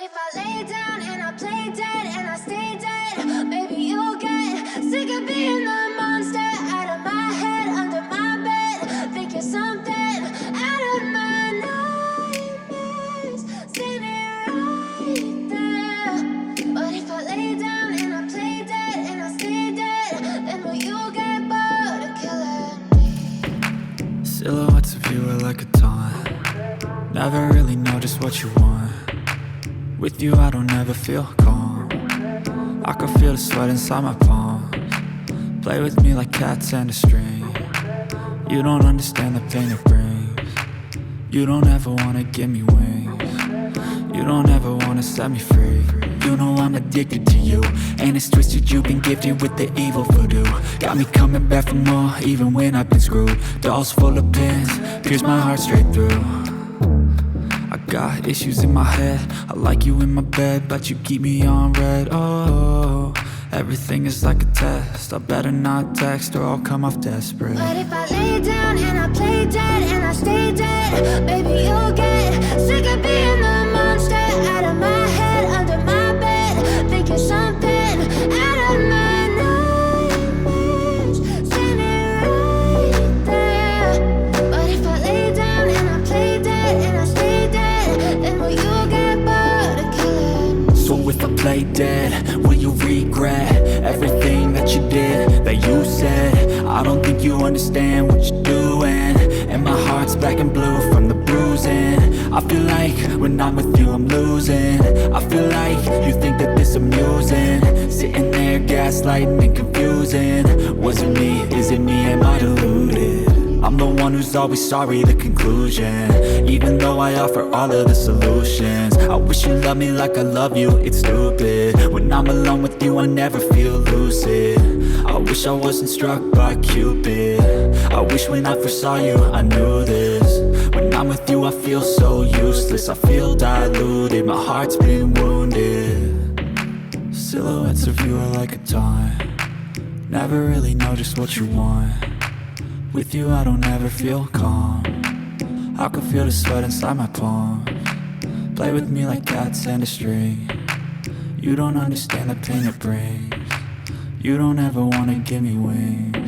if I lay down and I play dead and I stay dead, maybe you'll get sick of being the monster out of my head, under my bed. Think you're something out of my nightmares, standing right there. But if I lay down and I play dead and I stay dead, then will you get bored of killing me? Silhouettes of you are like a taunt. Never really know just what you want. With you I don't ever feel calm. I can feel the sweat inside my palms. Play with me like cats and a string. You don't understand the pain it brings. You don't ever wanna give me wings. You don't ever wanna set me free. You know I'm addicted to you, and it's twisted, you've been gifted with the evil voodoo. Got me coming back for more, even when I've been screwed. Dolls full of pins, pierce my heart straight through. I got issues in my head, I like you in my bed, but you keep me on red. Oh, everything is like a test, I better not text or I'll come off desperate. But if I lay down and I play dead and I stay dead, baby you'll get sick of being the monster out of my head, under my bed. Think you're something out of my nightmares, standing right there. But if I lay down and I play dead and I stay dead, then will you get bored of killing me? So if I play dead, will you regret everything that you did, that you said? I don't think you understand what you're doing, and my heart's black and blue from the bruising. I feel like when I'm with you I'm losing. I feel like you think that this amusing, sitting there gaslighting and confusing. Was it me? Is it me? Am I deluded? I'm the one who's always sorry, the conclusion, even though I offer all of the solutions. I wish you loved me like I love you, it's stupid. When I'm alone with you I never feel lucid. I wish I wasn't struck by Cupid. I wish when I first saw you I knew this. When I'm with you I feel so useless, I feel diluted, my heart's been wounded. Silhouettes of you are like a taunt. Never really know just what you want. With you I don't ever feel calm. I can feel the sweat inside my palms. Play with me like cats and a string. You don't understand the pain it brings. You don't ever wanna give me wings.